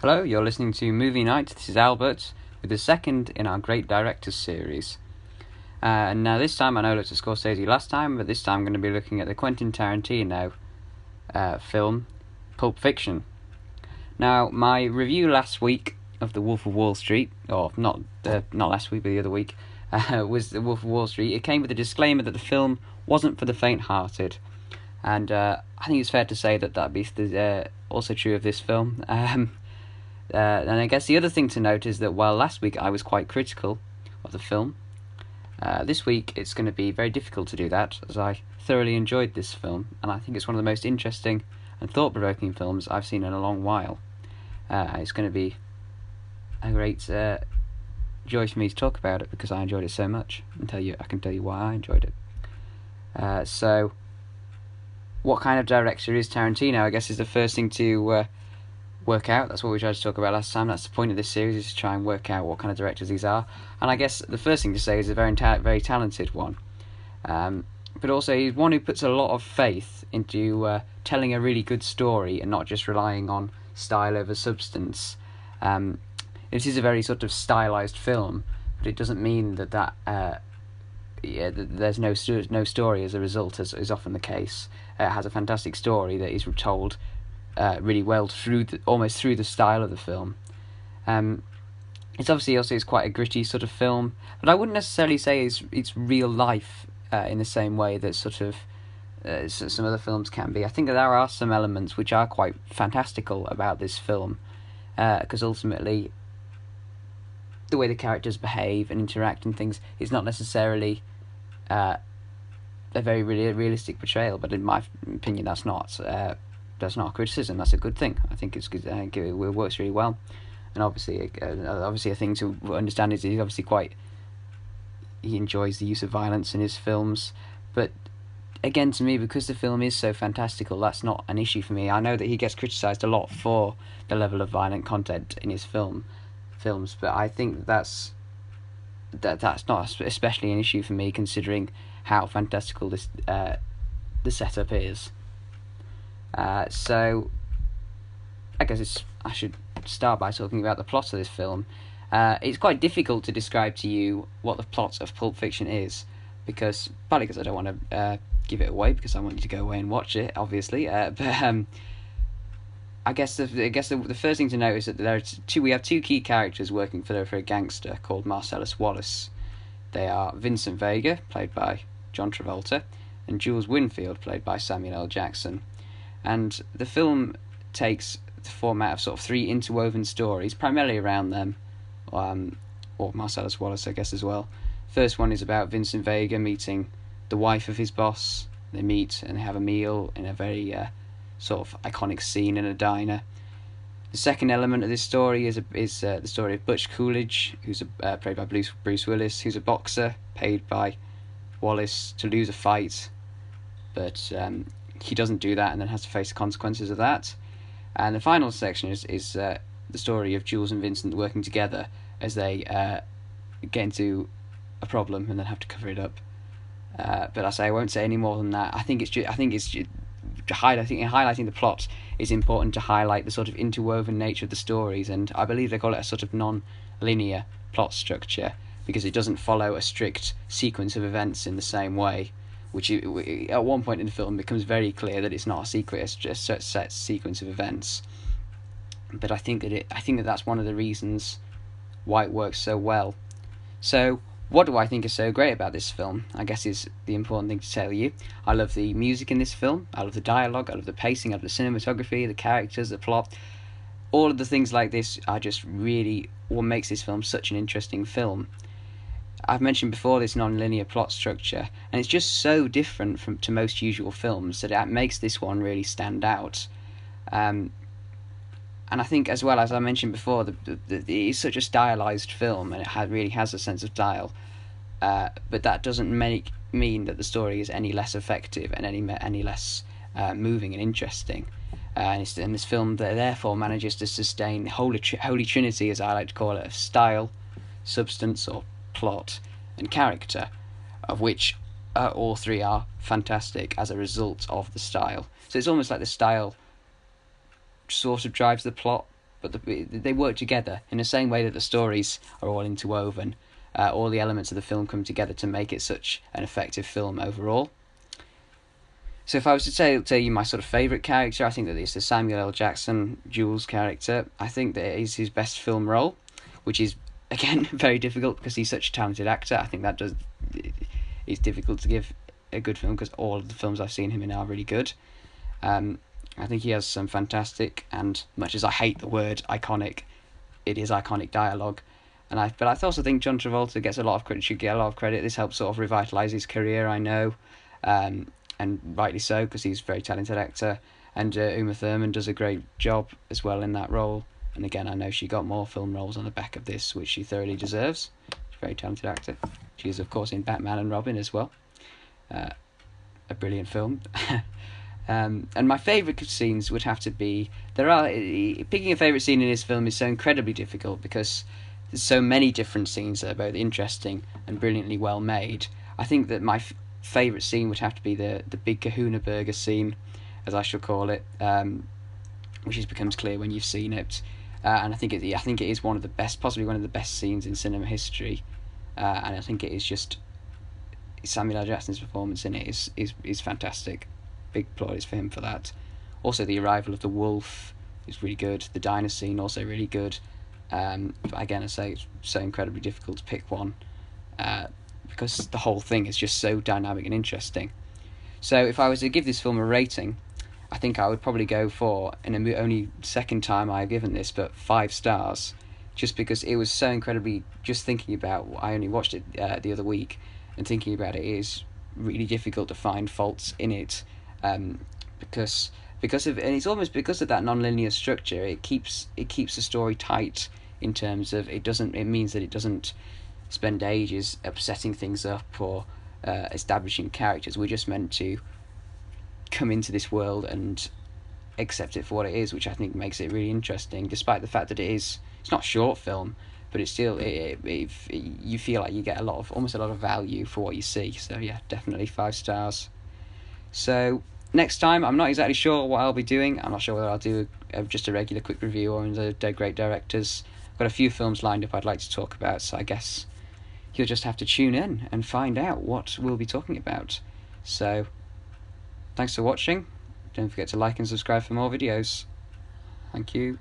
Hello, you're listening to Movie Night. This is Albert with the second in our Great Directors series. Now this time, I know I looked at Scorsese last time, but this time I'm going to be looking at the Quentin Tarantino film, Pulp Fiction. Now, my review last week of The Wolf of Wall Street, or not last week, but the other week, was The Wolf of Wall Street. It came with a disclaimer that the film wasn't for the faint-hearted. And I think it's fair to say that that'd be also true of this film. And I guess the other thing to note is that while last week I was quite critical of the film, this week it's going to be very difficult to do that, as I thoroughly enjoyed this film, and I think it's one of the most interesting and thought-provoking films I've seen in a long while. It's going to be a great joy for me to talk about it because I enjoyed it so much, and I can tell you why I enjoyed it. So, what kind of director is Tarantino? I guess is the first thing to work out. That's what we tried to talk about last time. That's the point of this series, is to try and work out what kind of directors these are. And I guess the first thing to say is a very talented one. But also he's one who puts a lot of faith into telling a really good story and not just relying on style over substance. It is a very sort of stylized film, but it doesn't mean that there's no story as a result, as is often the case. It has a fantastic story that is told really well almost through the style of the film. It's obviously also quite a gritty sort of film, but I wouldn't necessarily say it's real life in the same way that sort of some other films can be. I think that there are some elements which are quite fantastical about this film, because ultimately the way the characters behave and interact and things is not necessarily a very realistic portrayal, but in my opinion that's not a criticism. That's a good thing. I think it's good. It works really well, and obviously a thing to understand is he's obviously he enjoys the use of violence in his films, but again, to me, because the film is so fantastical, that's not an issue for me. I know that he gets criticised a lot for the level of violent content in his films, but I think that's not especially an issue for me, considering how fantastical this the setup is. So I guess I should start by talking about the plot of this film. It's quite difficult to describe to you what the plot of Pulp Fiction is, partly because I don't want to give it away, because I want you to go away and watch it, obviously. But I guess the first thing to note is that we have two key characters working for a gangster called Marcellus Wallace. They are Vincent Vega, played by John Travolta, and Jules Winfield, played by Samuel L. Jackson. And the film takes the format of sort of three interwoven stories, primarily around them, or Marcellus Wallace, I guess, as well. First one is about Vincent Vega meeting the wife of his boss. They meet and they have a meal in a very sort of iconic scene in a diner. The second element of this story is the story of Butch Coolidge, who's played by Bruce Willis, who's a boxer paid by Wallace to lose a fight, but he doesn't do that and then has to face the consequences of that. And the final section is the story of Jules and Vincent working together as they get into a problem and then have to cover it up. But I won't say any more than that. I think highlighting the plot is important to highlight the sort of interwoven nature of the stories, and I believe they call it a sort of non-linear plot structure because it doesn't follow a strict sequence of events in the same way, which at one point in the film becomes very clear that it's not a secret, it's just a set sequence of events. But I think that that's one of the reasons why it works so well. So, what do I think is so great about this film? I guess is the important thing to tell you. I love the music in this film, I love the dialogue, I love the pacing, I love the cinematography, the characters, the plot. All of the things like this are just really what makes this film such an interesting film. I've mentioned before this non-linear plot structure, and it's just so different to most usual films that it makes this one really stand out. And I think, as well as I mentioned before, it is such a stylized film, and it really has a sense of style. But that doesn't mean that the story is any less effective and any less moving and interesting. And this film therefore manages to sustain the holy trinity, as I like to call it, of style, substance, or plot, and character, of which all three are fantastic as a result of the style. So it's almost like the style sort of drives the plot, but they work together in the same way that the stories are all interwoven. All the elements of the film come together to make it such an effective film overall. So if I was to tell you my sort of favourite character, I think that it's the Samuel L. Jackson, Jules character. I think that it is his best film role, which is, again, very difficult because he's such a talented actor. I think that it's difficult to give a good film because all of the films I've seen him in are really good. I think he has some fantastic, and much as I hate the word iconic, it is iconic dialogue. But I also think John Travolta gets a lot of credit. Should get a lot of credit. This helps sort of revitalise his career, I know, and rightly so because he's a very talented actor. And Uma Thurman does a great job as well in that role. And again, I know she got more film roles on the back of this, which she thoroughly deserves. She's a very talented actor. She is, of course, in Batman and Robin as well. A brilliant film. And my favourite scenes would have to be... Picking a favourite scene in this film is so incredibly difficult because there's so many different scenes that are both interesting and brilliantly well made. I think that my favourite scene would have to be the Big Kahuna Burger scene, as I shall call it, which becomes clear when you've seen it. And I think it is one of the best, possibly one of the best scenes in cinema history. And I think it is just... Samuel L. Jackson's performance in it is fantastic. Big plaudits for him for that. Also, the arrival of the wolf is really good. The diner scene also really good. But again, I say it's so incredibly difficult to pick one because the whole thing is just so dynamic and interesting. So if I was to give this film a rating, I think I would probably go for, in the only second time I've given this, but 5 stars, just because it was so incredibly, just thinking about, I only watched it the other week, and thinking about it is really difficult to find faults in it, because of, and it's almost because of that non-linear structure. It keeps the story tight in terms of it means that it doesn't spend ages upsetting things up or establishing characters. We're just meant to come into this world and accept it for what it is, which I think makes it really interesting, despite the fact that it's not a short film, but it's still you feel like you get almost a lot of value for what you see. So yeah, definitely 5 stars. So next time, I'm not exactly sure what I'll be doing. I'm not sure whether I'll do just a regular quick review or in the great directors. I've got a few films lined up I'd like to talk about, so I guess you'll just have to tune in and find out what we'll be talking about. So thanks for watching. Don't forget to like and subscribe for more videos. Thank you.